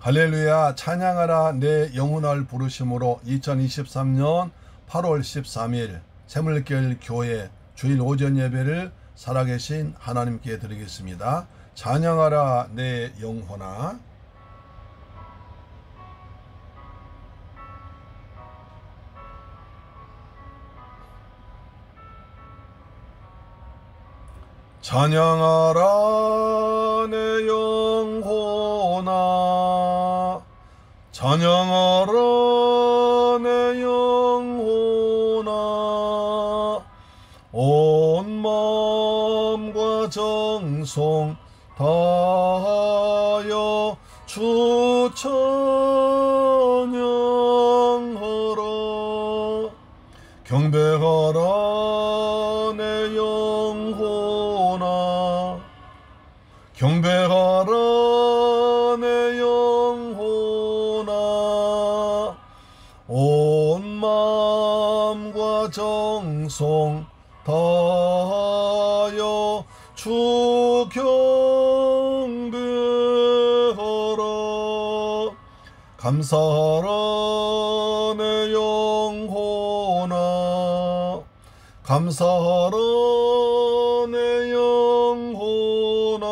할렐루야. 찬양하라 내 영혼을 부르심으로 2023년 8월 13일 새물길 교회 주일 오전 예배를 살아계신 하나님께 드리겠습니다. 찬양하라 내 영혼아. 찬양하라 내 영혼아, 찬양하라 내 영혼아, 온 마음과 정성 다하여 주 찬양하라. 경배하라 내 영혼아, 경배하라 내 영혼아, 온 마음과 정성 다하여 주 경배하라. 감사하라 내 영혼아, 감사하라 내 영혼아,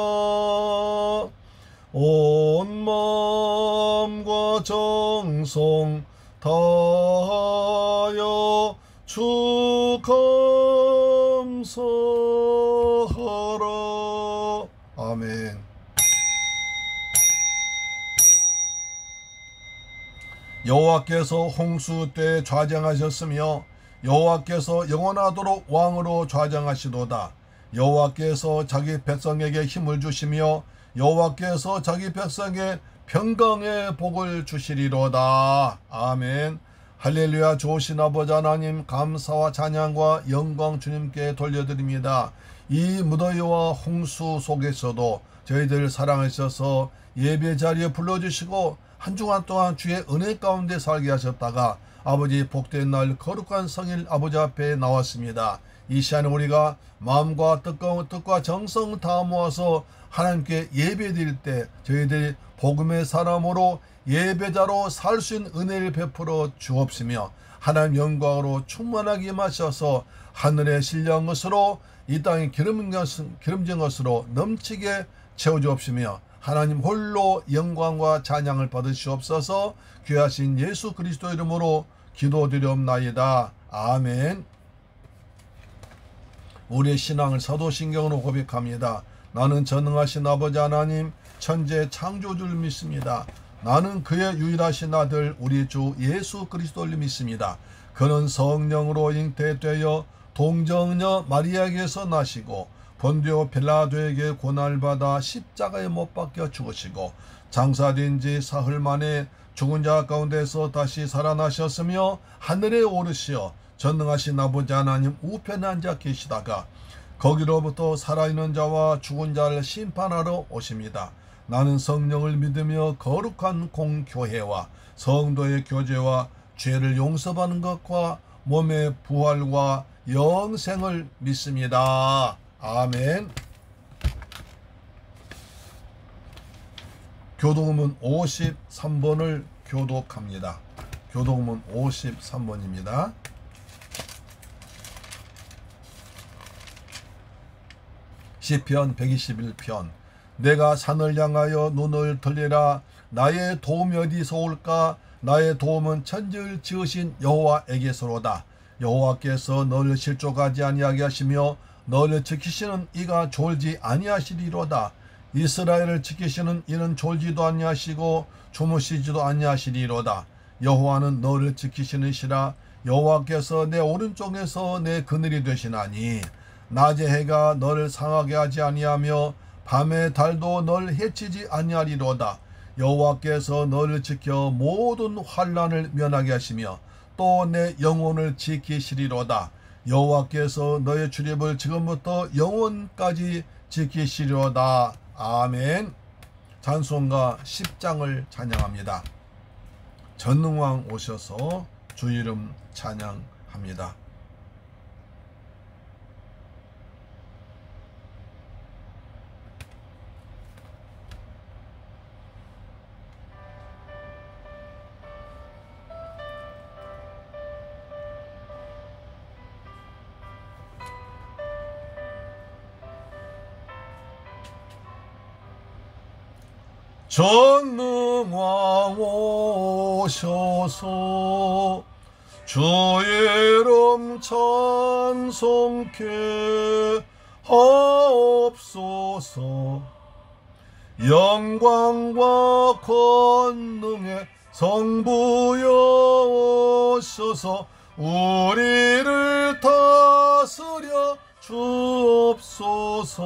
온 마음과 정성 다하여 주 감사하라. 아멘. 여호와께서 홍수 때 좌정하셨으며 여호와께서 영원하도록 왕으로 좌정하시도다. 여호와께서 자기 백성에게 힘을 주시며 여호와께서 자기 백성에게 평강의 복을 주시리로다. 아멘. 할렐루야. 좋으신 아버지 하나님, 감사와 찬양과 영광 주님께 돌려드립니다. 이 무더위와 홍수 속에서도 저희들 사랑하셔서 예배 자리에 불러주시고 한 주간 동안 주의 은혜 가운데 살게 하셨다가 아버지 복된 날 거룩한 성일 아버지 앞에 나왔습니다. 이 시간에 우리가 마음과 뜻과 정성 다 모아서 하나님께 예배드릴 때 저희들이 복음의 사람으로 예배자로 살 수 있는 은혜를 베풀어 주옵시며 하나님 영광으로 충만하게 임하셔서 하늘의 신령한 것으로 이 땅에 기름진 것으로 넘치게 채워주옵시며 하나님 홀로 영광과 찬양을 받으시옵소서. 귀하신 예수 그리스도 이름으로 기도드리옵나이다. 아멘. 우리의 신앙을 사도신경으로 고백합니다. 나는 전능하신 아버지 하나님 천재 창조주를 믿습니다. 나는 그의 유일하신 아들 우리 주 예수 그리스도를 믿습니다. 그는 성령으로 잉태되어 동정녀 마리아에게서 나시고 본디오 빌라도에게 고난받아 십자가에 못 박혀 죽으시고 장사된 지 사흘 만에 죽은 자 가운데서 다시 살아나셨으며 하늘에 오르시어 전능하신 아버지 하나님 우편에 앉아 계시다가 거기로부터 살아있는 자와 죽은 자를 심판하러 오십니다. 나는 성령을 믿으며 거룩한 공교회와 성도의 교제와 죄를 용서받는 것과 몸의 부활과 영생을 믿습니다. 아멘. 교독문 53번을 교독합니다. 교독문 53번입니다. 시편 121편. 내가 산을 향하여 눈을 들리라. 나의 도움이 어디서 올까? 나의 도움은 천지를 지으신 여호와에게서로다. 여호와께서 너를 실족하지 아니하게 하시며 너를 지키시는 이가 졸지 아니하시리로다. 이스라엘을 지키시는 이는 졸지도 아니하시고 주무시지도 아니하시리로다. 여호와는 너를 지키시는 시라. 여호와께서 내 오른쪽에서 내 그늘이 되시나니 낮의 해가 너를 상하게 하지 아니하며 밤의 달도 널 해치지 아니하리로다. 여호와께서 너를 지켜 모든 환난을 면하게 하시며 또 내 영혼을 지키시리로다. 여호와께서 너의 출입을 지금부터 영원까지 지키시리로다. 아멘. 찬송가 10장을 찬양합니다. 전능왕 오셔서 주 이름 찬양합니다. 전능왕 오셔서 주의 이름 찬송케 하옵소서. 영광과 권능의 성부여 오셔서 우리를 다스려 주옵소서.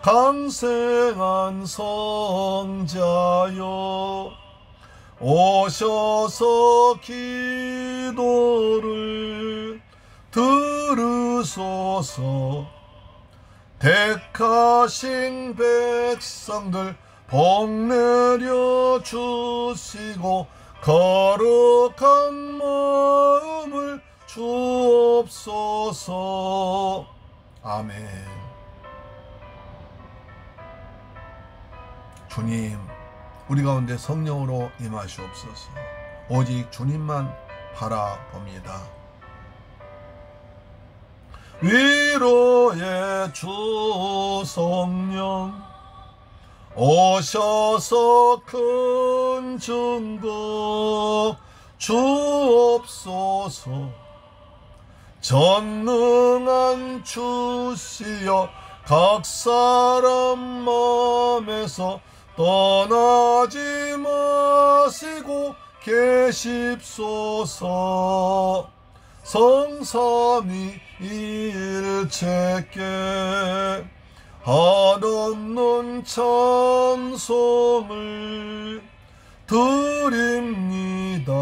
강생한 성자여 오셔서 기도를 들으소서. 택하신 백성들 복 내려 주시고 거룩한 마음을 주옵소서. 아멘. 주님, 우리 가운데 성령으로 임하시옵소서. 오직 주님만 바라봅니다. 위로의 주 성령 오셔서 큰 증거 주옵소서. 전능한 주시여 각 사람 마음에서 떠나지 마시고 계십소서. 성삼위 일체께 한없는 찬송을 드립니다.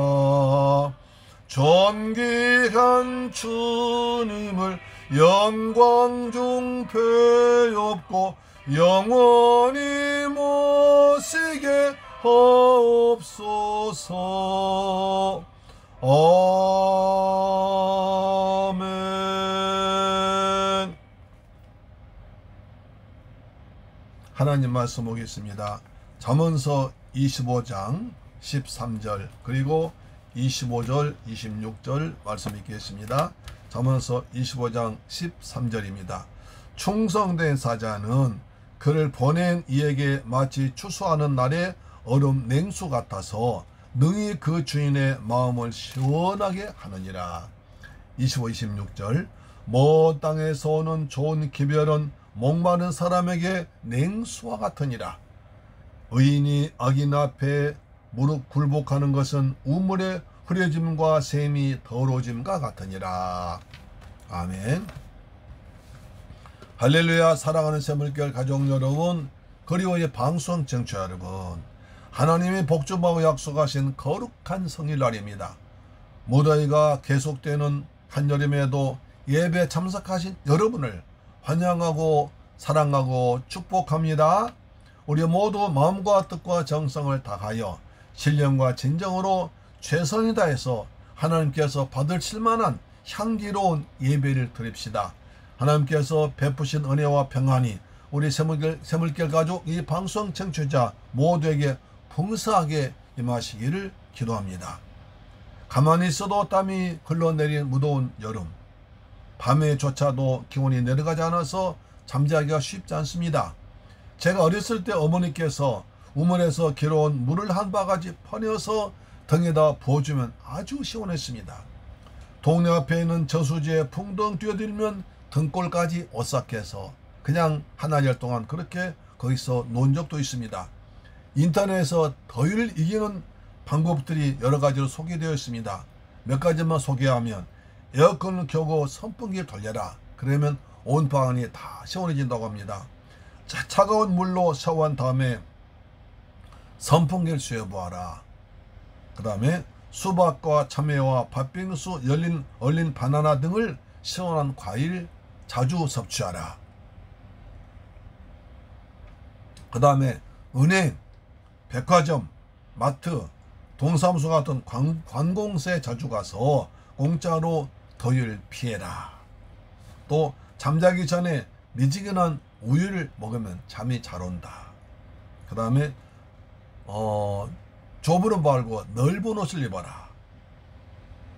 존귀한 주님을 영광 중 배웁고 영원히 모시게 하옵소서. 아멘. 하나님 말씀 보겠습니다. 잠언서 25장 13절 그리고 25절 26절 말씀 읽겠습니다. 잠언서 25장 13절입니다. 충성된 사자는 그를 보낸 이에게 마치 추수하는 날의 얼음 냉수 같아서 능히 그 주인의 마음을 시원하게 하느니라. 25, 26절 먼 땅에서 오는 좋은 기별은 목마른 사람에게 냉수와 같으니라. 의인이 악인 앞에 무릎 굴복하는 것은 우물의 흐려짐과 샘이 더러워짐과 같으니라. 아멘. 할렐루야. 사랑하는 새물결 가족 여러분, 그리고의 방송 청취자 여러분, 하나님이 복주하고 약속하신 거룩한 성일날입니다. 무더위가 계속되는 한여름에도 예배 참석하신 여러분을 환영하고 사랑하고 축복합니다. 우리 모두 마음과 뜻과 정성을 다하여 신령과 진정으로 최선을 다해서 하나님께서 받으실 만한 향기로운 예배를 드립시다. 하나님께서 베푸신 은혜와 평안이 우리 새물결 가족 이 방송 청취자 모두에게 풍성하게 임하시기를 기도합니다. 가만히 있어도 땀이 흘러내린 무더운 여름, 밤에조차도 기온이 내려가지 않아서 잠자기가 쉽지 않습니다. 제가 어렸을 때 어머니께서 우물에서 길어온 물을 한 바가지 퍼내어서 등에다 부어주면 아주 시원했습니다. 동네 앞에 있는 저수지에 풍덩 뛰어들면 등골까지 오싹해서 그냥 한나절 동안 그렇게 거기서 논 적도 있습니다. 인터넷에서 더위를 이기는 방법들이 여러 가지로 소개되어 있습니다. 몇 가지만 소개하면 에어컨을 켜고 선풍기를 돌려라. 그러면 온 방안이 다 시원해진다고 합니다. 차가운 물로 샤워한 다음에 선풍기를 쐬어보아라. 그 다음에 수박과 참외와 팥빙수, 얼린 바나나 등을 시원한 과일 자주 섭취하라. 그 다음에 은행, 백화점, 마트, 동사무소 같은 관공서에 자주 가서 공짜로 더위를 피해라. 또 잠자기 전에 미지근한 우유를 먹으면 잠이 잘 온다. 그 다음에 좁은 옷 말고 넓은 옷을 입어라.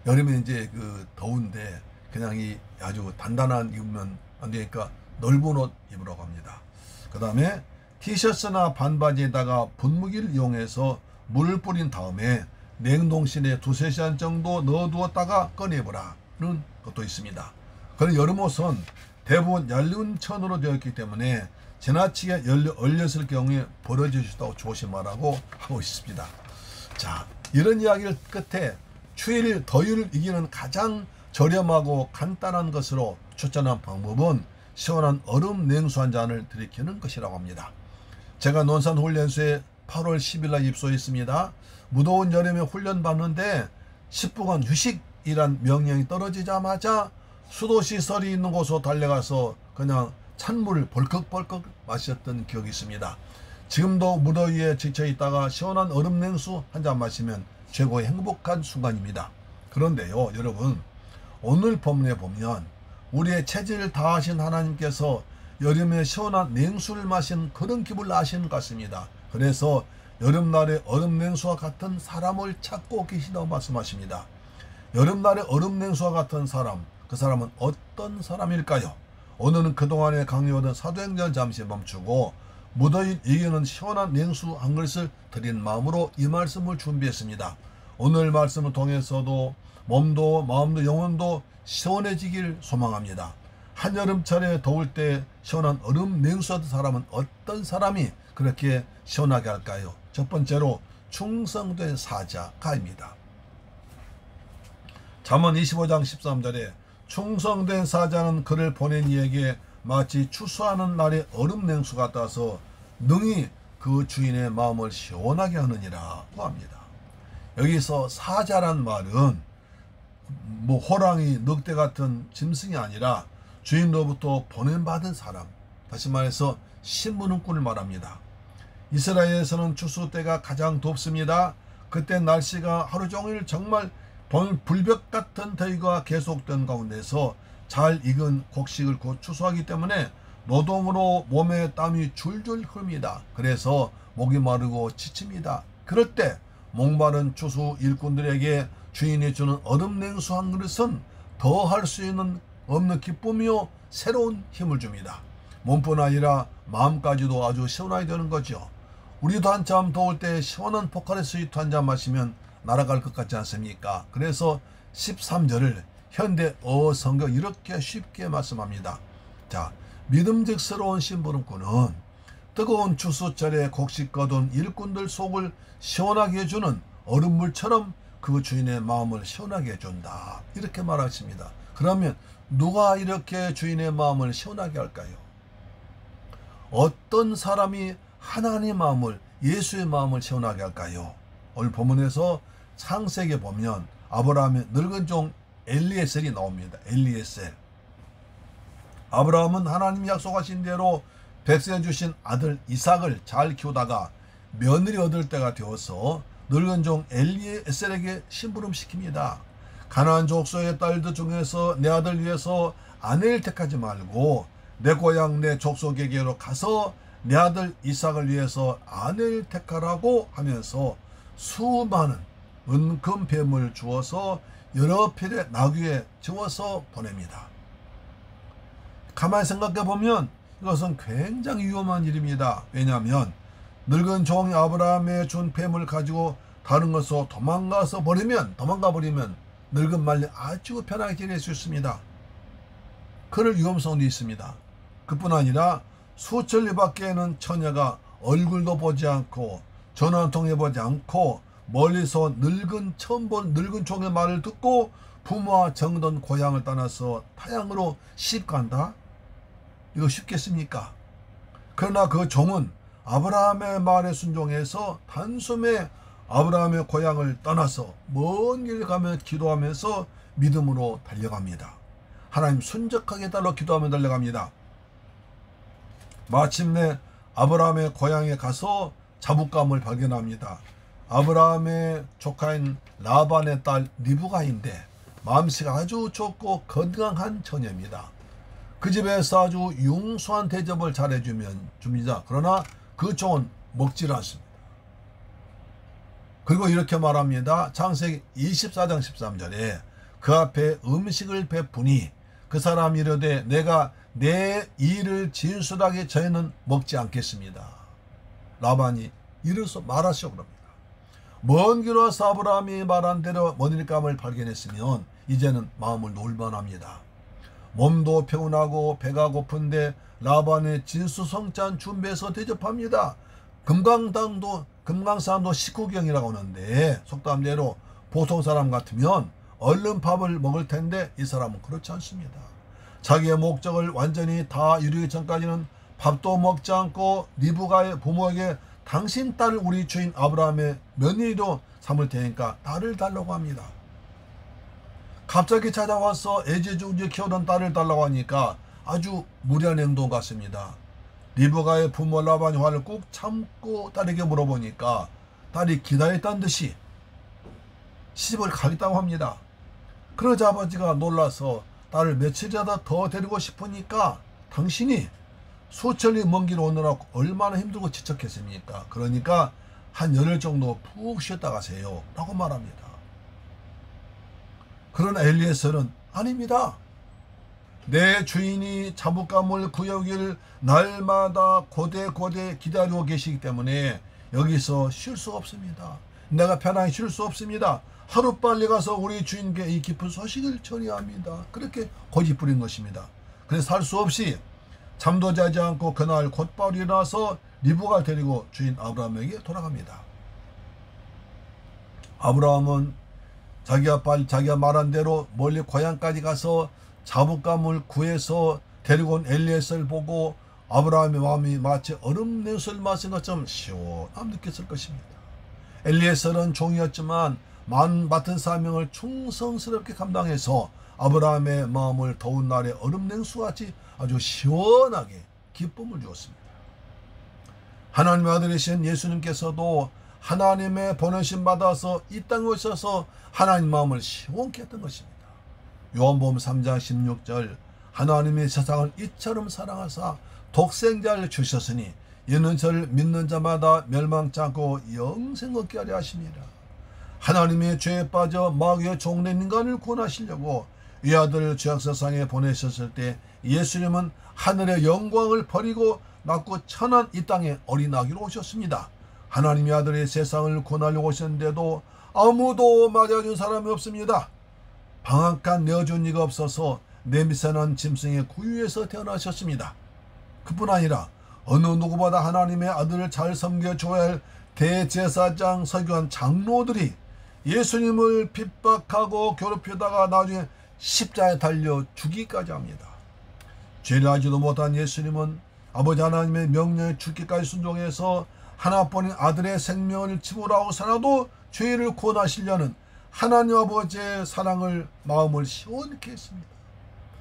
여름에 이제 더운데 그냥 이 아주 단단한 입으면 안 되니까 넓은 옷 입으라고 합니다. 그 다음에 티셔츠나 반바지에다가 분무기를 이용해서 물을 뿌린 다음에 냉동실에 2~3시간 정도 넣어두었다가 꺼내보라는 것도 있습니다. 그런 여름 옷은 대부분 얇은 천으로 되어 있기 때문에 지나치게 얼렸을 경우에 벌어질 수 있다고 조심하라고 하고 있습니다. 자, 이런 이야기를 끝에 추위를 더위를 이기는 가장 저렴하고 간단한 것으로 추천한 방법은 시원한 얼음 냉수 한 잔을 들이키는 것이라고 합니다. 제가 논산훈련소에 8월 10일날 입소했습니다. 무더운 여름에 훈련 받는데 10분간 휴식이란 명령이 떨어지자마자 수도시설이 있는 곳으로 달려가서 그냥 찬물을 벌컥벌컥 마셨던 기억이 있습니다. 지금도 무더위에 지쳐있다가 시원한 얼음 냉수 한 잔 마시면 최고의 행복한 순간입니다. 그런데요, 여러분, 오늘 본문에 보면 우리의 체질을 다하신 하나님께서 여름에 시원한 냉수를 마신 그런 기분을 아시는 것 같습니다. 그래서 여름날에 얼음 냉수와 같은 사람을 찾고 계시다고 말씀하십니다. 여름날에 얼음 냉수와 같은 사람, 그 사람은 어떤 사람일까요? 오늘은 그동안에 강요하던 사도행전 잠시 멈추고 무더위 이기는 시원한 냉수 한 그릇을 드린 마음으로 이 말씀을 준비했습니다. 오늘 말씀을 통해서도 몸도 마음도 영혼도 시원해지길 소망합니다. 한여름철에 더울 때 시원한 얼음 냉수하던 사람은 어떤 사람이 그렇게 시원하게 할까요? 첫 번째로 충성된 사자가입니다. 잠언 25장 13절에 충성된 사자는 그를 보낸 이에게 마치 추수하는 날의 얼음 냉수 같아서 능히 그 주인의 마음을 시원하게 하느니라고 합니다. 여기서 사자란 말은 호랑이, 늑대 같은 짐승이 아니라 주인로부터 보낸받은 사람, 다시 말해서 신문꾼을 말합니다. 이스라엘에서는 추수 때가 가장 덥습니다. 그때 날씨가 하루 종일 정말 불볕 같은 더위가 계속된 가운데서 잘 익은 곡식을 곧 추수하기 때문에 노동으로 몸에 땀이 줄줄 흐릅니다. 그래서 목이 마르고 지칩니다. 그럴 때 목마른 추수 일꾼들에게 주인이 주는 얼음 냉수 한 그릇은 더 할 수 있는 없는 기쁨이요 새로운 힘을 줍니다. 몸뿐 아니라 마음까지도 아주 시원하게 되는 거죠. 우리도 한참 더울 때 시원한 포카리 스위트 한 잔 마시면 날아갈 것 같지 않습니까? 그래서 13절을 현대 성경 이렇게 쉽게 말씀합니다. 자, 믿음직스러운 심부름꾼은 뜨거운 추수철에 곡식 거둔 일꾼들 속을 시원하게 해주는 얼음물처럼 그 주인의 마음을 시원하게 해준다. 이렇게 말하십니다. 그러면 누가 이렇게 주인의 마음을 시원하게 할까요? 어떤 사람이 하나님의 마음을, 예수의 마음을 시원하게 할까요? 오늘 본문에서 창세기에 보면 아브라함의 늙은 종 엘리에셀이 나옵니다. 엘리에셀. 아브라함은 하나님이 약속하신 대로 백성에 주신 아들 이삭을 잘 키우다가 며느리 얻을 때가 되어서 늙은 종 엘리에셀에게 심부름 시킵니다. 가나안 족속의 딸들 중에서 내 아들 위해서 아내를 택하지 말고 내 고향 내 족속에게로 가서 내 아들 이삭을 위해서 아내를 택하라고 하면서 수많은 은금 뱀을 주어서 여러 필의 나귀에 지워서 보냅니다. 가만히 생각해 보면 이것은 굉장히 위험한 일입니다. 왜냐하면 늙은 종이 아브라함에 준 뱀을 가지고 다른 것으로 도망가 버리면 늙은 말리 아주 편하게 지낼 수 있습니다. 그럴 위험성도 있습니다. 그뿐 아니라 수천리 밖에는 처녀가 얼굴도 보지 않고 전화 한 통 해보지 않고 멀리서 처음 본 늙은 종의 말을 듣고 부모와 정든 고향을 떠나서 타향으로 시집간다? 이거 쉽겠습니까? 그러나 그 종은 아브라함의 말에 순종해서 단숨에 아브라함의 고향을 떠나서 먼 길 가며 기도하면서 믿음으로 달려갑니다. 하나님 순적하게 달러 기도하며 달려갑니다. 마침내 아브라함의 고향에 가서 자부감을 발견합니다. 아브라함의 조카인 라반의 딸 리브가인데 마음씨가 아주 좋고 건강한 처녀입니다. 그 집에서 아주 융수한 대접을 줍니다. 그러나 그 종은 먹질 않습니다. 그리고 이렇게 말합니다. 창세기 24장 13절에 그 앞에 음식을 베푸니 그 사람 이르되 내가 내 일을 진술하게 저희는 먹지 않겠습니다. 라반이 이르서 말하시오 그럽니다. 먼 길 와서 아브라함이 말한 대로 머니감을 발견했으면 이제는 마음을 놓을만합니다. 몸도 피곤하고 배가 고픈데 라반의 진수성찬 준비해서 대접합니다. 금강산도 식후경이라고 하는데 속담대로 보통 사람 같으면 얼른 밥을 먹을 텐데 이 사람은 그렇지 않습니다. 자기의 목적을 완전히 다 이루기 전까지는 밥도 먹지 않고 리브가의 부모에게 당신 딸을 우리 주인 아브라함의 며느리로 삼을 테니까 딸을 달라고 합니다. 갑자기 찾아와서 애지중지 키우던 딸을 달라고 하니까 아주 무리한 행동 같습니다. 리브가의 부모 라반이 화를 꾹 참고 딸에게 물어보니까 딸이 기다렸다는 듯이 시집을 가겠다고 합니다. 그러자 아버지가 놀라서 딸을 며칠이라도 더 데리고 싶으니까 당신이 수천리 먼 길 오느라 얼마나 힘들고 지쳤겠습니까? 그러니까 한 열흘 정도 푹 쉬었다 가세요 라고 말합니다. 그러나 엘리에셀은 아닙니다. 내 주인이 잡옷감을 구하길 날마다 고대 기다리고 계시기 때문에 여기서 쉴 수 없습니다. 내가 편하게 쉴 수 없습니다. 하루빨리 가서 우리 주인께 이 깊은 소식을 전해야 합니다. 그렇게 고집 부린 것입니다. 그래서 할 수 없이 잠도 자지 않고 그날 곧바로 일어나서 리브가를 데리고 주인 아브라함에게 돌아갑니다. 아브라함은 자기가 말한 대로 멀리 고향까지 가서 잡옷감을 구해서 데리고 온 엘리에셀을 보고 아브라함의 마음이 마치 얼음 냉수를 마신 것처럼 시원함 느꼈을 것입니다. 엘리에셀은 종이었지만 맡은 사명을 충성스럽게 감당해서 아브라함의 마음을 더운 날에 얼음 냉수같이 아주 시원하게 기쁨을 주었습니다. 하나님의 아들이신 예수님께서도 하나님의 보내심 받아서 이 땅에 오셔서 하나님 마음을 시원케 했던 것입니다. 요한복음 3장 16절 하나님이 세상을 이처럼 사랑하사 독생자를 주셨으니 이는 저를 믿는 자마다 멸망치 않고 영생 얻게 하려 하심이라. 하나님의 죄에 빠져 마귀의 종된 인간을 구원하시려고 이 아들을 죄악세상에 보내셨을 때 예수님은 하늘의 영광을 버리고 낮고 천한 이 땅에 어린아기로 오셨습니다. 하나님의 아들이 세상을 구원하려고 오셨는데도 아무도 맞아준 사람이 없습니다. 방앗간 내어준 이가 없어서 내미선한 짐승의 구유에서 태어나셨습니다. 그뿐 아니라 어느 누구보다 하나님의 아들을 잘 섬겨줘야 할 대제사장 서기관 장로들이 예수님을 핍박하고 괴롭히다가 나중에 십자가에 달려 죽이기까지 합니다. 죄를 알지도 못한 예수님은 아버지 하나님의 명령에 죽기까지 순종해서 하나뿐인 아들의 생명을 치부라고 살아도 죄를 구원하시려는 하나님 아버지의 사랑을 마음을 시원케 했습니다.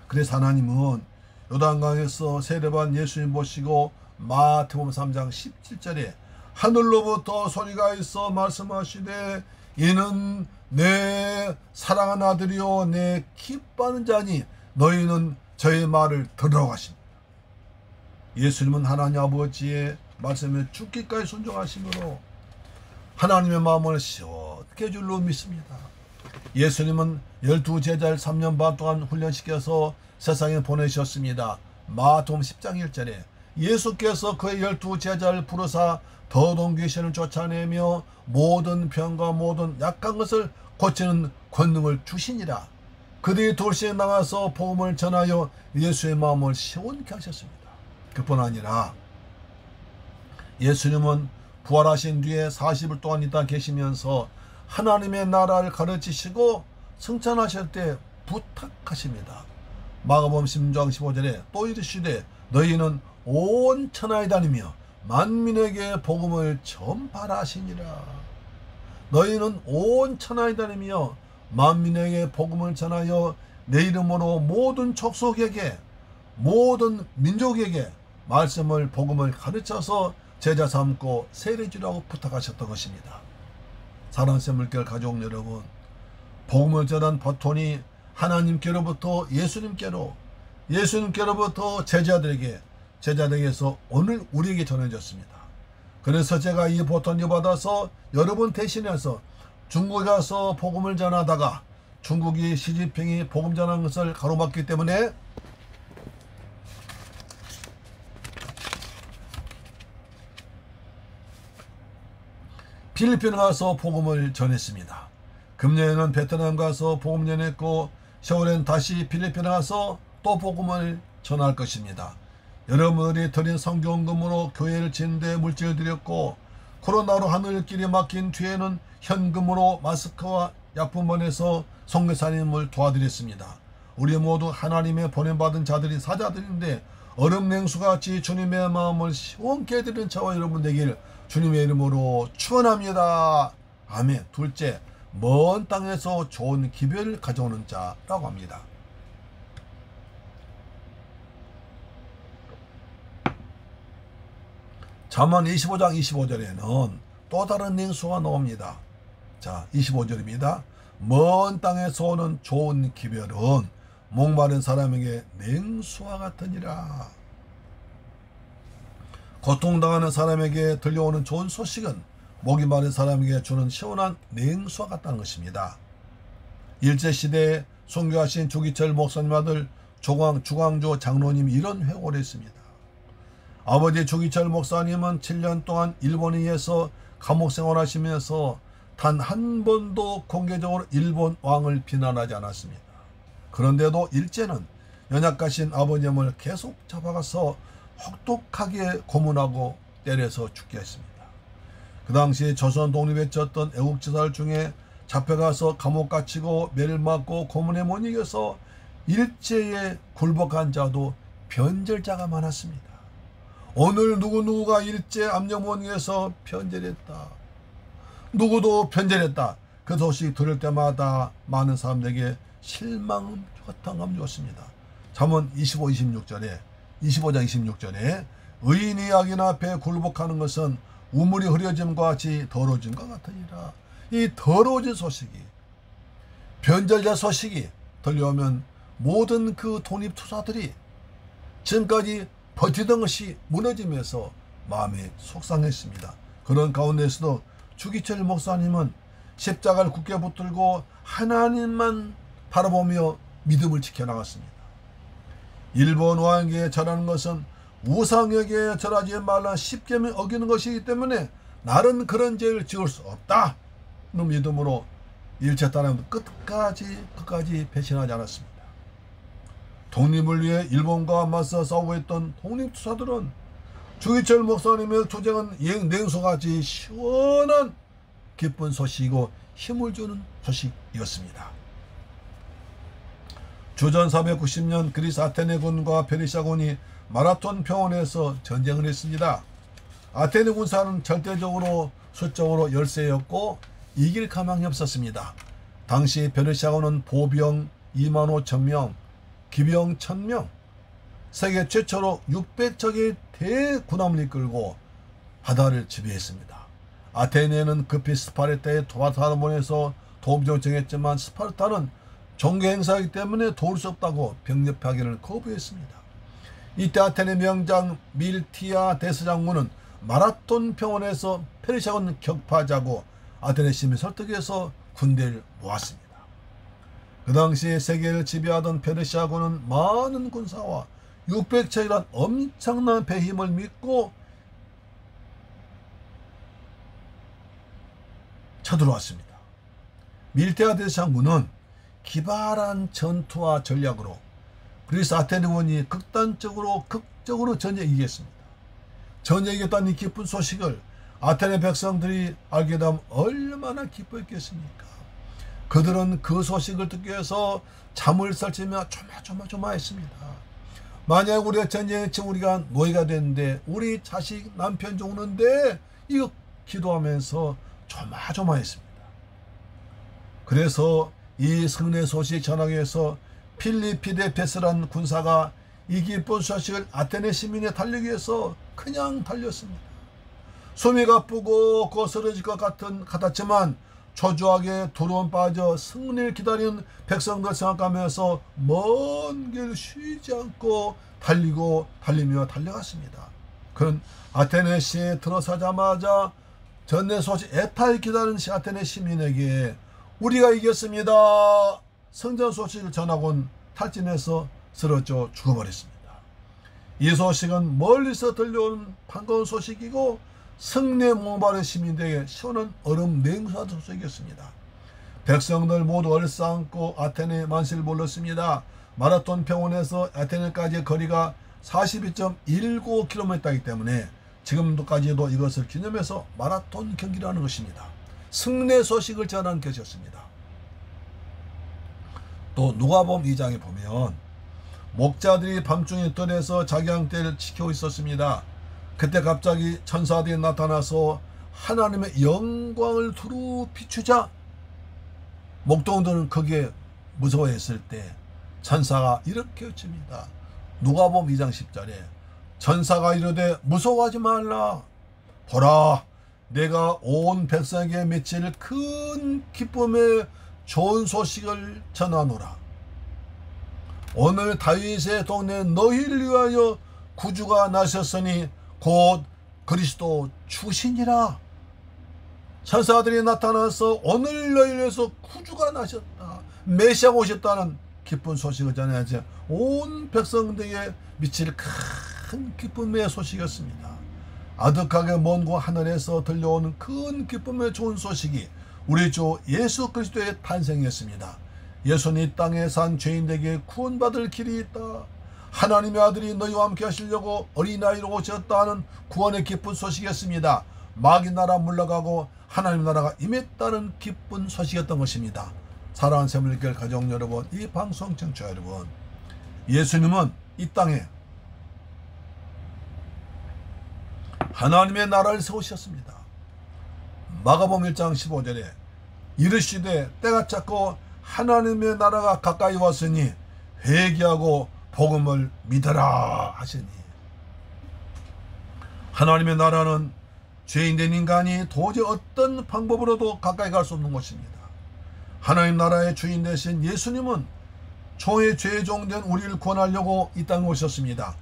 그래서 하나님은 요단강에서 세례받은 예수님 보시고 마태복음 3장 17절에 하늘로부터 소리가 있어 말씀하시되 이는 내 사랑하는 아들이요 내 기뻐하는 자니 너희는 저의 말을 들으라고 하십니다. 예수님은 하나님 아버지의 말씀에 죽기까지 순종하심으로 하나님의 마음을 시원케 줄로 믿습니다. 예수님은 12제자를 3년 반 동안 훈련시켜서 세상에 보내셨습니다. 마태복음 10장 1절에 예수께서 그의 12제자를 부르사 더러운 귀신을 쫓아내며 모든 병과 모든 약한 것을 고치는 권능을 주시니라. 그들이 돌시에 나가서 복음을 전하여 예수의 마음을 시원케 하셨습니다. 그뿐 아니라 예수님은 부활하신 뒤에 40일 동안 이 땅에 계시면서 하나님의 나라를 가르치시고 승천하실 때 부탁하십니다. 마가복음 10장 15절에 또 이르시되 너희는 온 천하에 다니며 만민에게 복음을 전파하라 하시니라. 너희는 온 천하에 다니며 만민에게 복음을 전하여 내 이름으로 모든 족속에게 모든 민족에게 말씀을 복음을 가르쳐서 제자 삼고 세례주라고 부탁하셨던 것입니다. 사랑하는 물결 가족 여러분, 복음을 전한 바톤이 하나님께로부터 예수님께로부터 제자들에게서 오늘 우리에게 전해졌습니다. 그래서 제가 이 바톤을 받아서 여러분 대신해서 중국에 가서 복음을 전하다가 중국이 시진핑이 복음 전한 것을 가로막기 때문에 필리핀에 가서 복음을 전했습니다. 금년에는 베트남 가서 복음 전했고 겨울엔 다시 필리핀에 가서 또 복음을 전할 것입니다. 여러분들이 드린 성경금으로 교회를 짓는데 물질을 드렸고 코로나로 하늘길이 막힌 뒤에는 현금으로 마스크와 약품 보내서 선교사님을 도와드렸습니다. 우리 모두 하나님의 보냄받은 자들이 사자들인데 얼음 냉수같이 주님의 마음을 시원케 해드리는 저와 여러분 되길 주님의 이름으로 축원합니다. 아멘. 둘째, 먼 땅에서 좋은 기별을 가져오는 자라고 합니다. 잠언 25장 25절에는 또 다른 냉수가 나옵니다. 자, 25절입니다. 먼 땅에서 오는 좋은 기별은 목마른 사람에게 냉수와 같으니라. 고통당하는 사람에게 들려오는 좋은 소식은 목이 마른 사람에게 주는 시원한 냉수와 같다는 것입니다. 일제시대에 순교하신 주기철 목사님 아들 주광조 장로님이 이런 회고를 했습니다. 아버지 주기철 목사님은 7년 동안 일본에 의해서 감옥 생활하시면서 단 한 번도 공개적으로 일본 왕을 비난하지 않았습니다. 그런데도 일제는 연약하신 아버님을 계속 잡아가서 혹독하게 고문하고 때려서 죽게 했습니다. 그 당시 조선 독립에 쳤던 애국지사들 중에 잡혀가서 감옥 갇히고 매를 맞고 고문에 못 이겨서 일제에 굴복한 자도 변절자가 많았습니다. 오늘 누구누구가 일제 압력원에서 변절했다. 누구도 변절했다. 그 소식 들을 때마다 많은 사람들에게 실망, 허탕감 줬습니다. 잠언 25장 26절에 의인이 악인 앞에 굴복하는 것은 우물이 흐려짐과 같이 더러워짐과 같으니라. 이 더러워진 소식이, 변절자 소식이 들려오면 모든 그 독립투사들이 지금까지 버티던 것이 무너지면서 마음이 속상했습니다. 그런 가운데서도 주기철 목사님은 십자가를 굳게 붙들고 하나님만 바라보며 믿음을 지켜나갔습니다. 일본 왕에게 절하는 것은 우상에게 절하지 말라 십계명을 어기는 것이기 때문에 나는 그런 죄를 지을 수 없다. 그 믿음으로 일제 땅을 끝까지 배신하지 않았습니다. 독립을 위해 일본과 맞서 싸우고 있던 독립투사들은 주기철 목사님의 투쟁은 냉수같이 시원한 기쁜 소식이고 힘을 주는 소식이었습니다. 주전 490년 그리스 아테네군과 페르시아군이 마라톤 평원에서 전쟁을 했습니다. 아테네 군사는 절대적으로 수적으로 열세였고 이길 가망이 없었습니다. 당시 페르시아군은 보병 25,000명, 기병 1,000명, 세계 최초로 600척의 대군함을 이끌고 바다를 지배했습니다. 아테네는 급히 스파르타에 스파르타를 보내서 도움 요청했지만 스파르타는 종교 행사이기 때문에 도울 수 없다고 병력파견을 거부했습니다. 이때 아테네 명장 밀티아 대스장군은 마라톤 평원에서 페르시아군 격파하자고 아테네 시민을 설득해서 군대를 모았습니다. 그 당시에 세계를 지배하던 페르시아군은 많은 군사와 600척이란 엄청난 배 힘을 믿고 쳐들어왔습니다. 밀티아 대장군은 기발한 전투와 전략으로 그리스 아테네군이 극적으로 전쟁에 이겼습니다. 전쟁에 이겼다는 이 기쁜 소식을 아테네 백성들이 알게 되면 얼마나 기뻐했겠습니까? 그들은 그 소식을 듣기 위해서 잠을 설치며 조마조마했습니다. 만약 우리가 전쟁에 치면 우리가 노예가 되는데 우리 자식 남편 죽는데 이거 기도하면서 조마조마했습니다. 그래서 이 승리 소식 전하기 위해서 필리피데페스라는 군사가 이 기쁜 소식을 아테네 시민에 달리기 위해서 그냥 달렸습니다. 숨이 가쁘고 거스러질 것 같았지만 초조하게 두려움 빠져 승리를 기다리는 백성들 생각하면서 먼 길 쉬지 않고 달리며 달려갔습니다. 그는 아테네시에 들어서자마자 전내 소식 애타게 기다리는 아테네 시민에게 우리가 이겼습니다. 성전 소식을 전하곤 탈진해서 쓰러져 죽어버렸습니다. 이 소식은 멀리서 들려오는 반가운 소식이고 승리의 모발의 시민들에게 시원한 얼음 냉수가 소식이었습니다. 백성들 모두 얼싸안고 아테네 만세를 불렀습니다. 마라톤 병원에서 아테네까지의 거리가 42.19km이기 때문에 지금까지도 이것을 기념해서 마라톤 경기를 하는 것입니다. 승리의 소식을 전하는 것이었습니다. 또 누가복음 2장에 보면 목자들이 밤중에 뜰에서 자기양떼를 지키고 있었습니다. 그때 갑자기 천사들이 나타나서 하나님의 영광을 두루 비추자 목동들은 거기에 무서워했을 때 천사가 이렇게 외칩니다. 누가복음 2장 10절에 천사가 이르되 무서워하지 말라. 보라, 내가 온 백성에게 미칠 큰 기쁨의 좋은 소식을 전하노라. 오늘 다윗의 동네 너희를 위하여 구주가 나셨으니 곧 그리스도 주시니라. 천사들이 나타나서 오늘 너희를 위해서 구주가 나셨다, 메시아가 오셨다는 기쁜 소식을 전해야지 온 백성들에게 미칠 큰 기쁨의 소식이었습니다. 아득하게 먼 곳 하늘에서 들려오는 큰 기쁨의 좋은 소식이 우리 주 예수 그리스도의 탄생이었습니다. 예수는 이 땅에 산 죄인에게 구원받을 길이 있다. 하나님의 아들이 너희와 함께 하시려고 어린아이로 오셨다 하는 구원의 기쁜 소식이었습니다. 마귀 나라 물러가고 하나님 나라가 임했다는 기쁜 소식이었던 것입니다. 사랑하는 새물교회 가족 여러분, 이 방송 청취자 여러분, 예수님은 이 땅에 하나님의 나라를 세우셨습니다. 마가복음 1장 15절에 이르시되 때가 찼고 하나님의 나라가 가까이 왔으니 회개하고 복음을 믿어라 하시니, 하나님의 나라는 죄인된 인간이 도저히 어떤 방법으로도 가까이 갈 수 없는 것입니다. 하나님 나라의 주인 되신 예수님은 초의 죄의 종된 우리를 구원하려고 이 땅에 오셨습니다.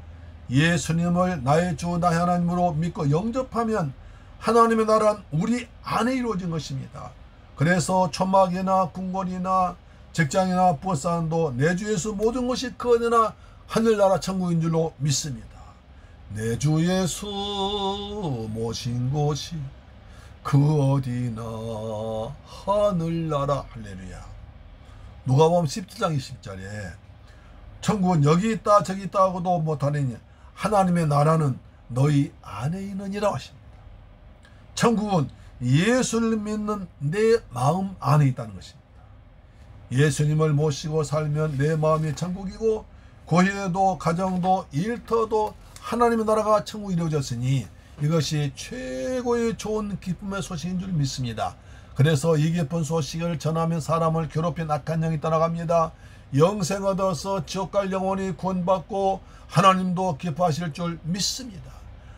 예수님을 나의 주 나의 하나님으로 믿고 영접하면 하나님의 나라는 우리 안에 이루어진 것입니다. 그래서 천막이나 궁궐이나 직장이나 부산도 내 주 예수 모든 것이 그 어디나 하늘나라 천국인 줄로 믿습니다. 내 주 예수 모신 곳이 그 어디나 하늘나라. 할렐루야. 누가복음 17장 20절에 천국은 여기 있다 저기 있다 하고도 못하느니 하나님의 나라는 너희 안에 있느니라 하십니다. 천국은 예수를 믿는 내 마음 안에 있다는 것입니다. 예수님을 모시고 살면 내 마음이 천국이고 고해도 가정도 일터도 하나님의 나라가 천국이 이루어졌으니 이것이 최고의 좋은 기쁨의 소식인 줄 믿습니다. 그래서 이 기쁜 소식을 전하면 사람을 괴롭힌 악한 영이 떠나갑니다. 영생 얻어서 지옥 갈 영혼이 구원받고 하나님도 기뻐하실 줄 믿습니다.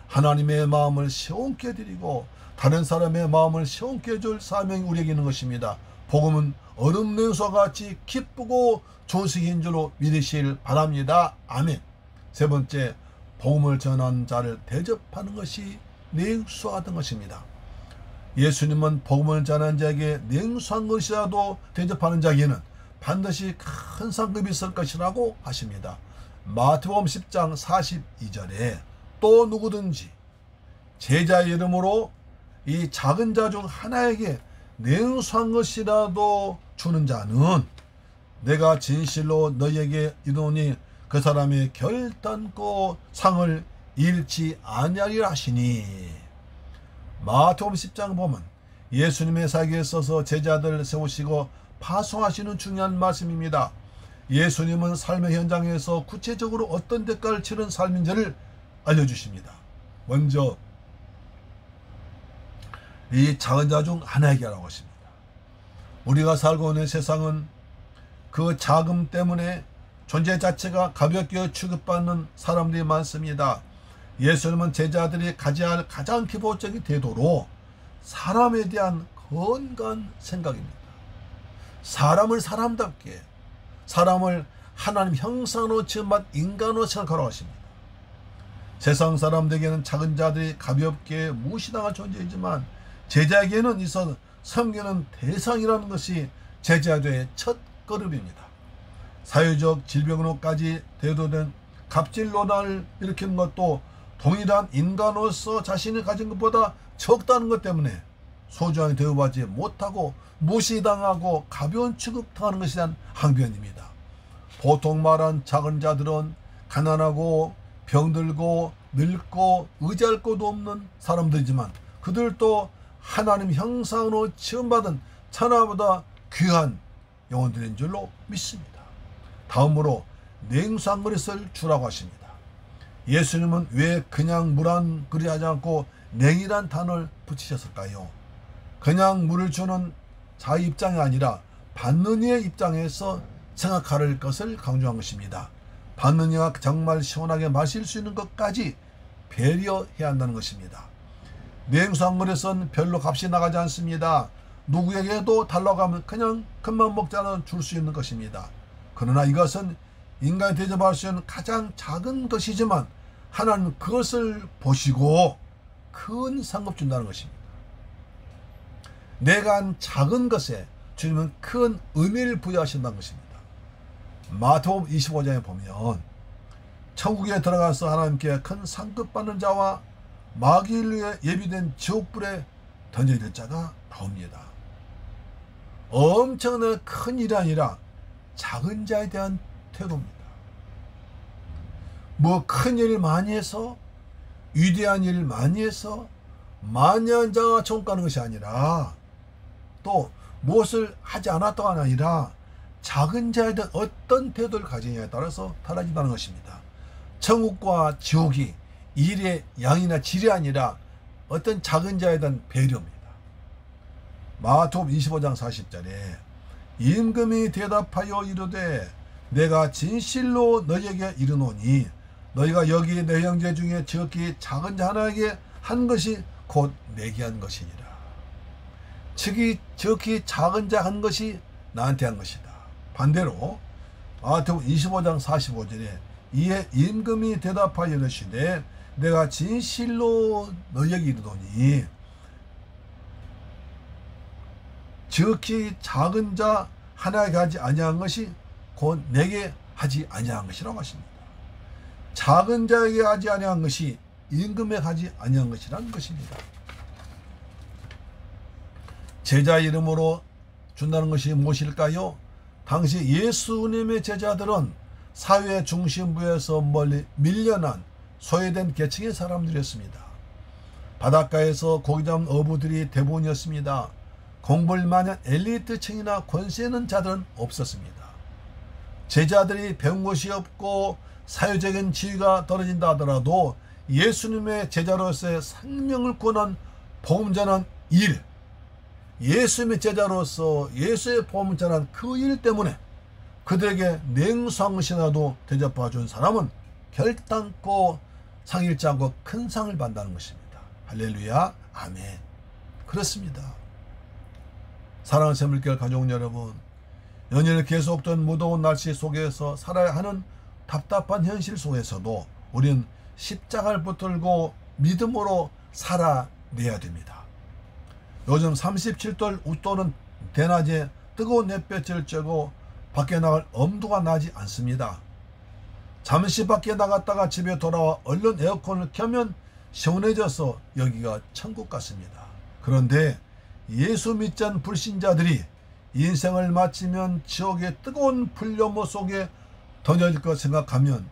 하나님의 마음을 시원케 해드리고 다른 사람의 마음을 시원케 해줄 사명이 우리에게 있는 것입니다. 복음은 얼음 냉수와 같이 기쁘고 좋은 소식인 줄로 믿으시길 바랍니다. 아멘. 세 번째, 복음을 전하는 자를 대접하는 것이 냉수와 같은 것입니다. 예수님은 복음을 전하는 자에게 냉수한 것이라도 대접하는 자에게는 반드시 큰 상급이 있을 것이라고 하십니다. 마태복음 10장 42절에 또 누구든지 제자의 이름으로 이 작은 자 중 하나에게 냉수한 것이라도 주는 자는 내가 진실로 너희에게 이르노니 그 사람이 결단코 상을 잃지 아니하리라 하시니. 마태복음 10장 보면 예수님의 사역에 있어서 제자들을 세우시고 파송하시는 중요한 말씀입니다. 예수님은 삶의 현장에서 구체적으로 어떤 대가를 치른 삶인지를 알려주십니다. 먼저 이 작은 자 중 하나에게 하라고 하십니다. 우리가 살고 있는 세상은 그 자금 때문에 존재 자체가 가볍게 취급받는 사람들이 많습니다. 예수님은 제자들이 가져야 할 가장 기본적인 태도로 사람에 대한 건강한 생각입니다. 사람을 사람답게, 사람을 하나님 형상으로 지음받은 인간으로 생각하라고 하십니다. 세상 사람들에게는 작은 자들이 가볍게 무시당할 존재이지만 제자에게는 있어 섬기는 대상이라는 것이 제자도의 첫 걸음입니다. 사회적 질병으로까지 대두된 갑질 논란을 일으키는 것도 동일한 인간으로서 자신이 가진 것보다 적다는 것 때문에 소중하게 대우받지 못하고 무시당하고 가벼운 취급당하는 것이 대한 항변입니다. 보통 말한 작은 자들은 가난하고 병들고 늙고 의지할 곳도 없는 사람들이지만 그들도 하나님 형상으로 지음받은 천하보다 귀한 영혼들인 줄로 믿습니다. 다음으로 냉수한 그릇을 주라고 하십니다. 예수님은 왜 그냥 물 한 그릇 하지 않고 냉이란 단어를 붙이셨을까요? 그냥 물을 주는 자의 입장이 아니라 받는 이의 입장에서 생각할 것을 강조한 것입니다. 받는 이가 정말 시원하게 마실 수 있는 것까지 배려해야 한다는 것입니다. 냉수한 그릇은 별로 값이 나가지 않습니다. 누구에게도 달라고 하면 그냥 금방 먹자는 줄 수 있는 것입니다. 그러나 이것은 인간이 대접할 수 있는 가장 작은 것이지만 하나님은 그것을 보시고 큰 상급 준다는 것입니다. 내가 한 작은 것에 주님은 큰 의미를 부여하신다는 것입니다. 마태복음 25장에 보면 천국에 들어가서 하나님께 큰 상급 받는 자와 마귀를 위해 예비된 지옥불에 던져질 자가 나옵니다. 엄청난 큰 일이 아니라 작은 자에 대한 태도입니다. 뭐 큰 일을 많이 해서 위대한 일을 많이 해서 만약한 자가 천국 가는 것이 아니라 또 무엇을 하지 않았다가 아니라 작은 자에 대한 어떤 태도를 가지느냐에 따라서 달라진다는 것입니다. 천국과 지옥이 일의 양이나 질이 아니라 어떤 작은 자에 대한 배려입니다. 마태복음 25장 40절에 임금이 대답하여 이르되 내가 진실로 너희에게 이르노니 너희가 여기 내 형제 중에 지극히 작은 자 하나에게 한 것이 곧 내게 한 것이니라. 지극히 작은 자 한 것이 나한테 한 것이다. 반대로 마태복음 25장 45절에 이에 임금이 대답하여 이르시되 내가 진실로 너희에게 이르노니 지극히 작은 자 하나에게 하지 아니한 것이 곧 내게 하지 아니한 것이라고 하십니다. 작은 자에게 하지 아니한 것이 임금에게 하지 아니한 것이라는 것입니다. 제자 이름으로 준다는 것이 무엇일까요? 당시 예수님의 제자들은 사회 중심부에서 멀리 밀려난 소외된 계층의 사람들이었습니다. 바닷가에서 고기 잡는 어부들이 대부분이었습니다. 공부를 많이 한 엘리트층이나 권세 있는 자들은 없었습니다. 제자들이 배운 것이 없고 사회적인 지위가 떨어진다 하더라도 예수님의 제자로서의 생명을 구원한 복음 전한 일, 예수님의 제자로서 예수의 복음 전한 그 일 때문에 그들에게 냉수한 것이라도 대접해 준 사람은 결단코 상 잃지 않고 큰 상을 받는다는 것입니다. 할렐루야, 아멘. 그렇습니다. 사랑하는 새물교회 가족 여러분, 연일 계속된 무더운 날씨 속에서 살아야 하는 답답한 현실 속에서도 우리는 십자가를 붙들고 믿음으로 살아내야 됩니다. 요즘 37도를 웃도는 대낮에 뜨거운 햇볕을 쬐고 밖에 나갈 엄두가 나지 않습니다. 잠시 밖에 나갔다가 집에 돌아와 얼른 에어컨을 켜면 시원해져서 여기가 천국 같습니다. 그런데 예수 믿지 않는 불신자들이 인생을 마치면 지옥의 뜨거운 불연못 속에 던져질 것 생각하면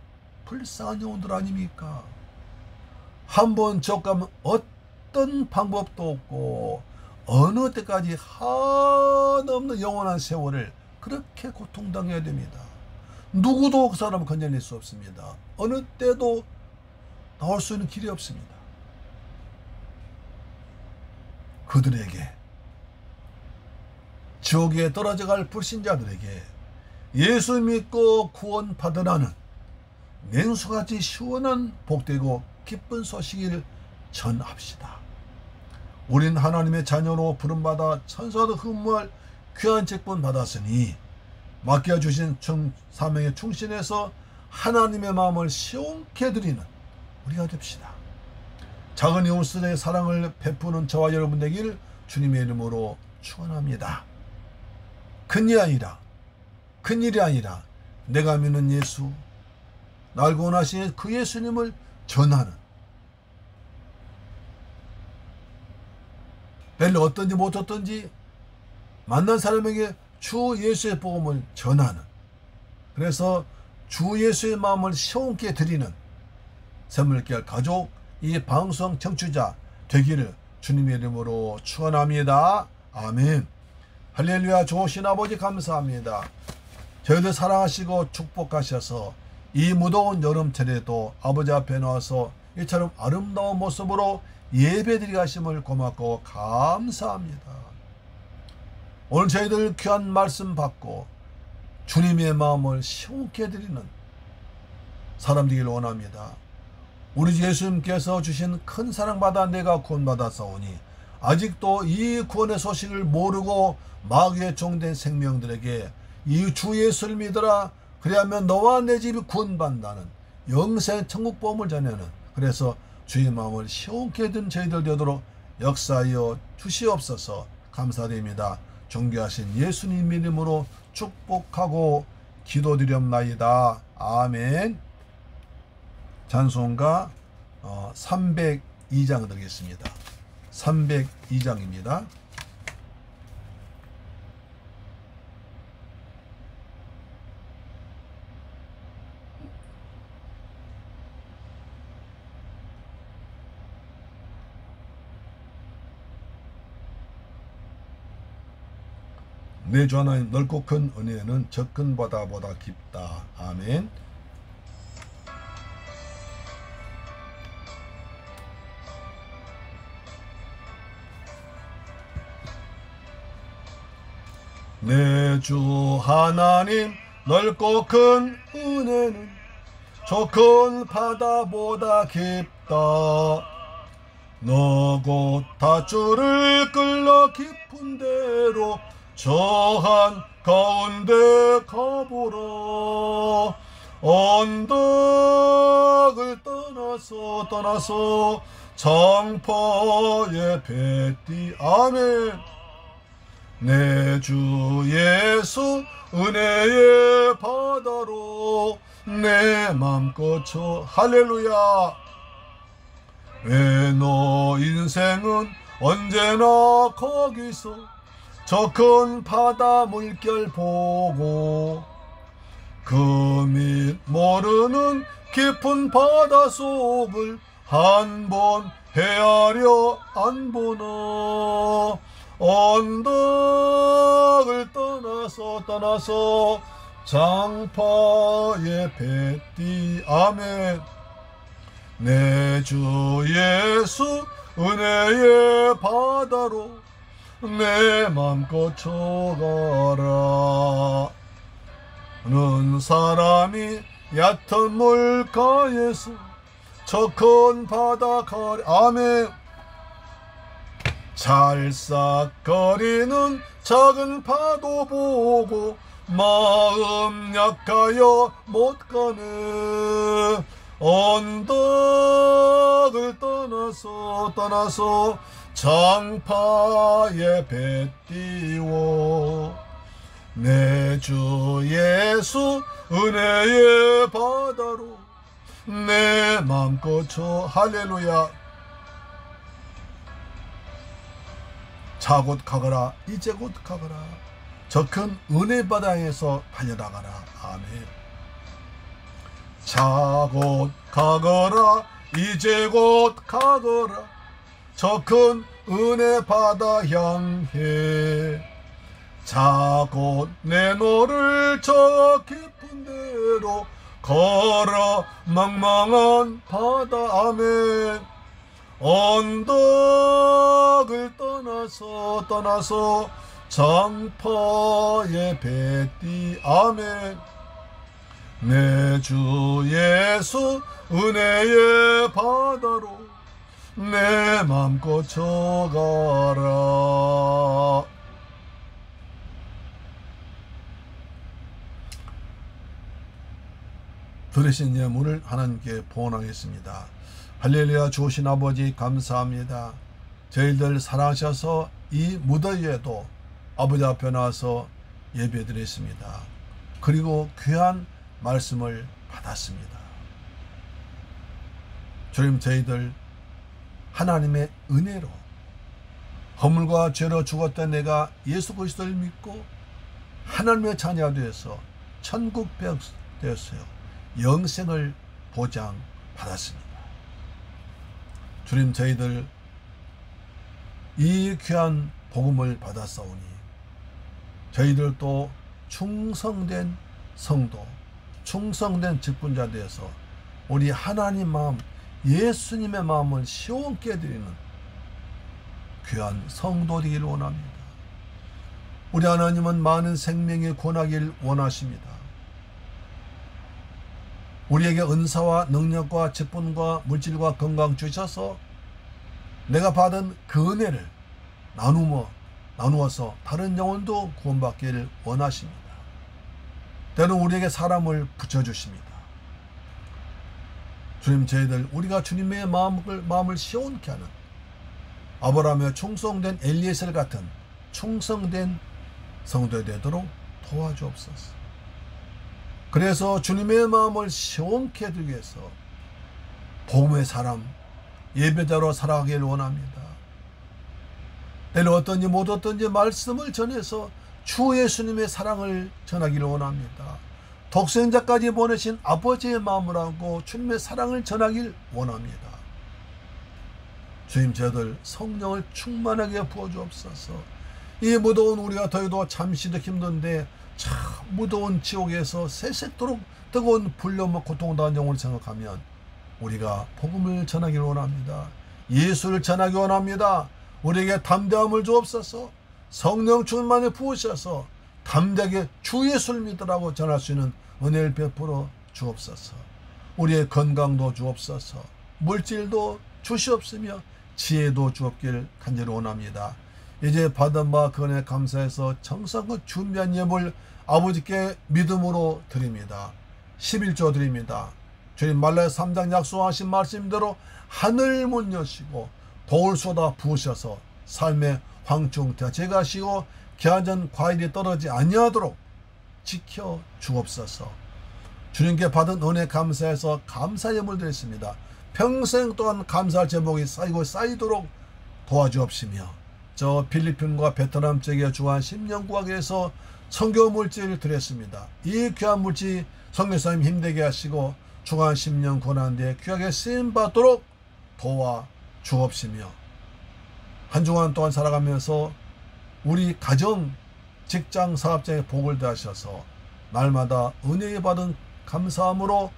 불쌍한 영혼들 아닙니까? 한번 지옥 가면 어떤 방법도 없고 어느 때까지 한없는 영원한 세월을 그렇게 고통당해야 됩니다. 누구도 그 사람을 건져낼 수 없습니다. 어느 때도 나올 수 있는 길이 없습니다. 그들에게, 지옥에 떨어져 갈 불신자들에게 예수 믿고 구원 받으라는 냉수같이 시원한 복되고 기쁜 소식을 전합시다. 우린 하나님의 자녀로 부름받아 천사도 흠모할 귀한 직분 받았으니 맡겨주신 사명에 충실해서 하나님의 마음을 시원케 드리는 우리가 됩시다. 작은 이웃들의 사랑을 베푸는 저와 여러분 되기를 주님의 이름으로 축원합니다. 큰일이 아니라 내가 믿는 예수, 날 구원하신 그 예수님을 전하는 별로 어떤지 못 어떤지 만난 사람에게 주 예수의 복음을 전하는, 그래서 주 예수의 마음을 시원케 드리는 샘물교회 가족, 이 방송 청취자 되기를 주님의 이름으로 축원합니다. 아멘. 할렐루야. 좋으신 아버지 감사합니다. 저희들 사랑하시고 축복하셔서 이 무더운 여름철에도 아버지 앞에 나와서 이처럼 아름다운 모습으로 예배드리게 하심을 고맙고 감사합니다. 오늘 저희들 귀한 말씀 받고 주님의 마음을 시원케 드리는 사람 되기를 원합니다. 우리 예수님께서 주신 큰 사랑받아 내가 구원받았사오니 아직도 이 구원의 소식을 모르고 마귀의 종된 생명들에게 이 주 예수를 믿어라, 그리하면 너와 내 집이 구원받는다는 영생 천국 복음을 전하는, 그래서 주의 마음을 시원케 든 저희들 되도록 역사하여 주시옵소서. 감사드립니다. 존귀하신 예수님 이름으로 축복하고 기도드렸나이다. 아멘. 찬송가 302장 드리겠습니다. 302장입니다. 내 주 하나님 넓고 큰 은혜는 적은 바다보다 깊다. 아멘. 내 주 하나님 넓고 큰 은혜는 저 큰 바다보다 깊다. 너 곧 닷줄을 끌러 깊은 데로 저 한가운데 가보라. 언덕을 떠나서 장파에 뱃디. 아멘. 내 주 예수 은혜의 바다로 내 맘 꺼쳐. 할렐루야. 왜 너 인생은 언제나 거기서 저 큰 바다 물결 보고 그 밑 모르는 깊은 바다 속을 한 번 헤아려 안 보나. 언덕을 떠나서 장파에 뱃디. 아멘. 내 주 예수 은혜의 바다로 내 맘 꺼쳐가라. 는 사람이 얕은 물가에서 저 큰 바다 가리. 아멘. 찰싹거리는 작은 파도 보고 마음 약하여 못 가네. 언덕을 떠나서 장파에 뱃띄워. 내 주 예수 은혜의 바다로 내 맘 꺼쳐. 할렐루야. 자 곧 가거라. 이제 곧 가거라. 저 큰 은혜 바다에서 달려나가라. 아멘. 자 곧 가거라. 이제 곧 가거라. 저 큰 은혜 바다 향해. 자 곧 내 너를 저 깊은 데로 걸어. 망망한 바다. 아멘. 언덕을 떠나서 장파에 뱃디. 아멘. 내 주 예수 은혜의 바다로 내 맘 꺼쳐가라. 들으신 예물을 하나님께 봉헌하겠습니다. 할렐루야. 좋으신 아버지 감사합니다. 저희들 사랑하셔서 이 무더위에도 아버지 앞에 나와서 예배드렸습니다. 그리고 귀한 말씀을 받았습니다. 주님, 저희들 하나님의 은혜로 허물과 죄로 죽었던 내가 예수 그리스도를 믿고 하나님의 자녀가 되어서 천국 백 되었어요. 영생을 보장받았습니다. 주님, 저희들 이 귀한 복음을 받았사오니 저희들도 충성된 성도, 충성된 직분자 되어서 우리 하나님 마음, 예수님의 마음을 시원케 해드리는 귀한 성도 되기를 원합니다. 우리 하나님은 많은 생명이 권하길 원하십니다. 우리에게 은사와 능력과 직분과 물질과 건강 주셔서 내가 받은 그 은혜를 나누어서 다른 영혼도 구원받기를 원하십니다. 때로 우리에게 사람을 붙여주십니다. 주님, 저희들 우리가 주님의 마음을 시원케 하는 아브라함의 충성된 엘리에셀 같은 충성된 성도 되도록 도와주옵소서. 그래서 주님의 마음을 시원케 해주기 위해서 복음의 사람, 예배자로 살아가기를 원합니다. 때로 어떤지 못 어떤지 말씀을 전해서 주 예수님의 사랑을 전하기를 원합니다. 독생자까지 보내신 아버지의 마음을 하고 주님의 사랑을 전하기를 원합니다. 주님, 저희들 성령을 충만하게 부어주옵소서. 이 무더운 우리가 더해도 잠시도 힘든데 참 무더운 지옥에서 새색도록 뜨거운 불려먹 고통당한 영혼을 생각하면 우리가 복음을 전하기를 원합니다. 예수를 전하기 원합니다. 우리에게 담대함을 주옵소서. 성령 충만에 부으셔서 담대하게 주 예수를 믿으라고 전할 수 있는 은혜를 베풀어 주옵소서. 우리의 건강도 주옵소서. 물질도 주시옵으며 지혜도 주옵기를 간절히 원합니다. 이제 받은 바 그 은혜 감사해서 정성껏 준비한 예물 아버지께 믿음으로 드립니다. 11조 드립니다. 주님, 말라야 3장 약속하신 말씀대로 하늘 문 여시고 돌 쏟아 부으셔서 삶의 황충 대체가시고 기한전 과일이 떨어지지 아니하도록 지켜 주옵소서. 주님께 받은 은혜 감사해서 감사 예물 드렸습니다. 평생 동안 감사할 제목이 쌓이고 쌓이도록 도와주옵시며 저 필리핀과 베트남 쪽에 주한 10년 구하기에서 선교 물질을 드렸습니다. 이 귀한 물질 선교사님 힘되게 하시고 주한 10년 고난대에 귀하게 쓰임받도록 도와주옵시며 한 주간 동안 살아가면서 우리 가정, 직장, 사업장에 복을 더하셔서 날마다 은혜 받은 감사함으로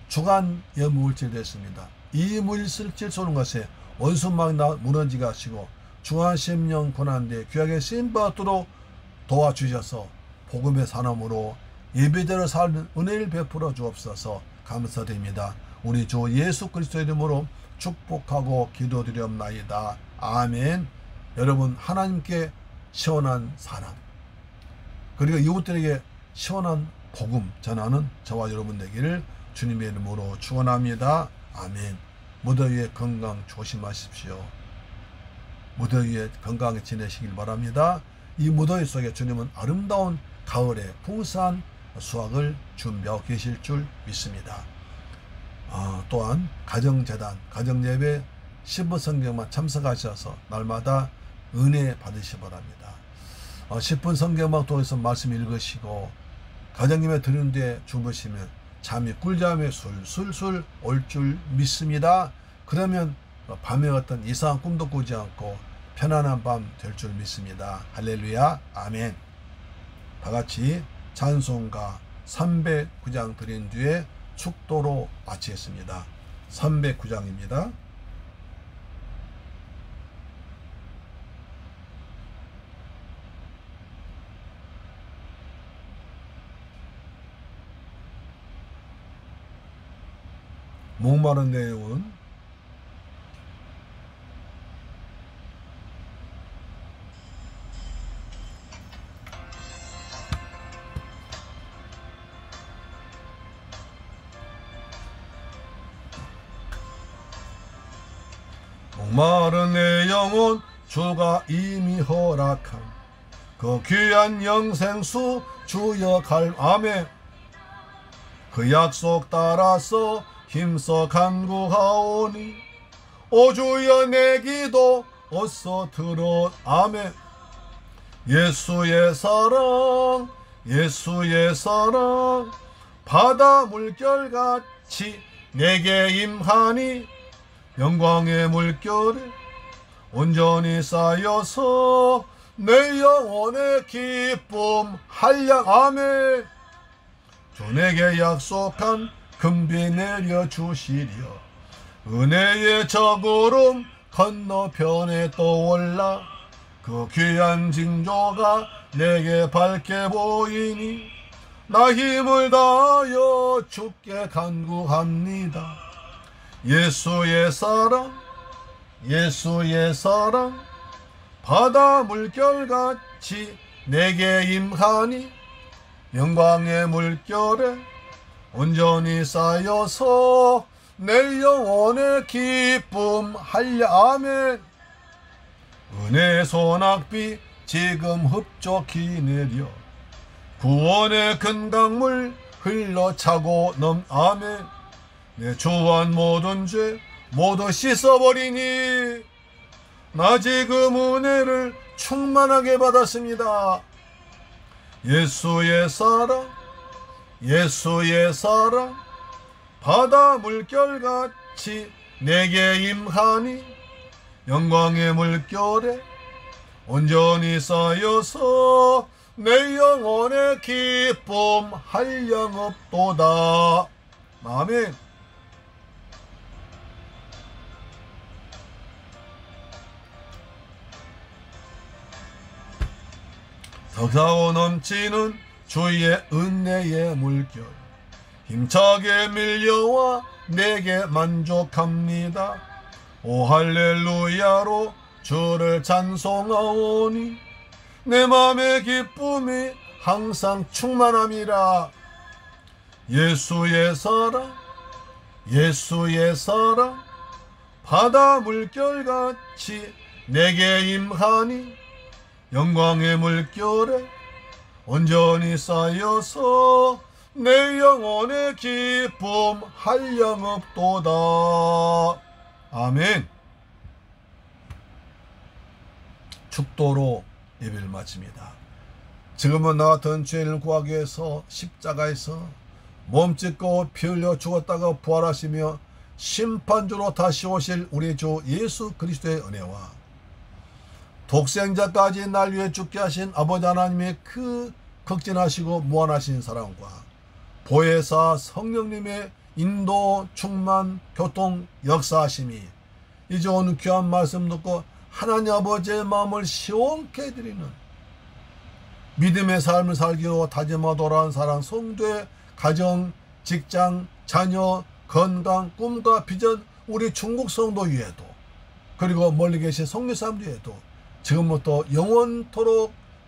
주간 예물질 됐습니다. 이 물질을 쏘는 것에 원수막 무너지게 하시고 주한 10년 고난대에 귀하게 쓰임받도록 도와주셔서 복음의 산업으로 예배대로 사는 은혜를 베풀어 주옵소서. 감사드립니다. 우리 주 예수 그리스도의 이름으로 축복하고 기도드리옵나이다. 아멘. 여러분, 하나님께 시원한 사랑 그리고 이웃들에게 시원한 복음 전하는 저와 여러분 되기를 주님의 이름으로 축원합니다. 아멘. 무더위에 건강 조심하십시오. 무더위에 건강히 지내시길 바랍니다. 이 무더위 속에 주님은 아름다운 가을에 풍성한 수확을 준비하고 계실 줄 믿습니다. 또한 가정재단, 가정예배 10분 성경만 참석하셔서 날마다 은혜 받으시기 바랍니다. 10분 성경만 통해서 말씀 읽으시고 가정예배 드린 뒤에 주무시면 잠이 꿀잠에 술술술 올 줄 믿습니다. 그러면 밤에 어떤 이상한 꿈도 꾸지 않고 편안한 밤 될 줄 믿습니다. 할렐루야. 아멘. 다같이 찬송가 309장 드린 뒤에 축도로 마치겠습니다. 309장입니다. 목마른 내 영혼 목마른 내 영혼 주가 이미 허락한 그 귀한 영생수 주여 갈 아멘. 그 약속 따라서 힘써 간구하오니 오 주여 내 기도 어서 들어. 아멘. 예수의 사랑, 예수의 사랑, 바다 물결같이 내게 임하니 영광의 물결에 온전히 쌓여서 내 영혼의 기쁨 한량. 아멘. 주 내게 약속한 금비 내려주시려. 은혜의 저구름 건너편에 떠올라 그 귀한 징조가 내게 밝게 보이니 나 힘을 다하여 주께 간구합니다. 예수의 사랑, 예수의 사랑, 바다 물결같이 내게 임하니 영광의 물결에 온전히 쌓여서 내 영혼의 기쁨 할려. 아멘. 은혜의 소낙비 지금 흡족히 내려 구원의 큰 강물 흘러차고 아멘. 내 주한 모든 죄 모두 씻어버리니 나 지금 은혜를 충만하게 받았습니다. 예수의 사랑, 예수의 사랑, 바다 물결같이 내게 임하니 영광의 물결에 온전히 쌓여서 내 영혼의 기쁨 한량없도다. 아멘. 덕사고 넘치는 주의 은혜의 물결 힘차게 밀려와 내게 만족합니다. 오 할렐루야로 주를 찬송하오니 내 맘의 기쁨이 항상 충만함이라. 예수의 사랑, 예수의 사랑, 바다 물결같이 내게 임하니 영광의 물결에 온전히 쌓여서 내 영혼의 기쁨 한량없도다. 아멘. 축도로 예배를 마칩니다. 지금은 나 같은 죄인을 구하기 위해서 십자가에서 몸 찢고 피 흘려 죽었다가 부활하시며 심판주로 다시 오실 우리 주 예수 그리스도의 은혜와 독생자까지 날 위해 죽게 하신 아버지 하나님의 그 극진하시고 무한하신 사랑과 보혜사 성령님의 인도 충만 교통 역사하심이 이제 오늘 귀한 말씀 듣고 하나님 아버지의 마음을 시원케 해드리는 믿음의 삶을 살기로 다짐하고 돌아온 사랑 성도의 가정, 직장, 자녀, 건강, 꿈과 비전 우리 중국 성도 위에도 그리고 멀리 계신 성도 사람들 위에도 지금부터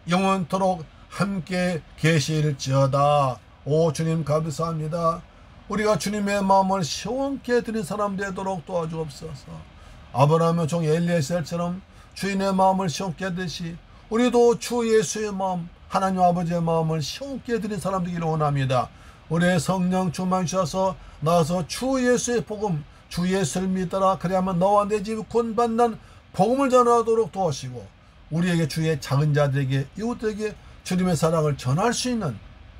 영원토록 함께 계실지어다. 오 주님 감사합니다. 우리가 주님의 마음을 시원케 드린 사람 되도록 도와주옵소서. 아브라함의 종 엘리에셀처럼 주인의 마음을 시원케 하듯이 우리도 주 예수의 마음 하나님 아버지의 마음을 시원케 드린 사람 되기를 원합니다. 우리의 성령 충만하셔서 나와서 주 예수의 복음 주 예수를 믿더라 그래야만 너와 내 집 구원받는 복음을 전하도록 도와주시고 우리에게 주의 작은 자들에게 이웃들에게 주님의 사랑을 전할 수 있는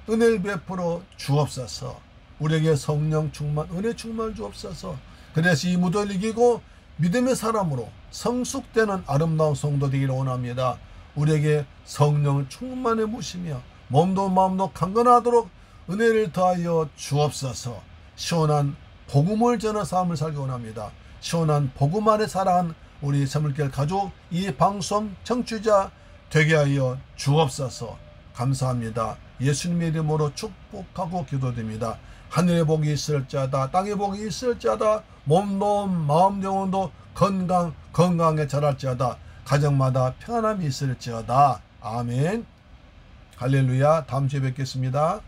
은혜를 베풀어 주옵소서. 우리에게 성령 충만 은혜 충만을 주옵소서. 그래서 이 무더위를 이기고 믿음의 사람으로 성숙되는 아름다운 성도 되기를 원합니다. 우리에게 성령을 충만해 무시며 몸도 마음도 강건하도록 은혜를 더하여 주옵소서. 시원한 복음을 전한 삶을 살기 원합니다. 시원한 복음 안에 살아간 우리 새물길 가족 이 방송 청취자 되게 하여 주옵소서. 감사합니다. 예수님의 이름으로 축복하고 기도드립니다. 하늘의 복이 있을지어다 땅의 복이 있을지어다 몸도 마음 영혼도 건강에 자랄지어다 가정마다 평안함이 있을지어다. 아멘. 할렐루야. 다음 주에 뵙겠습니다.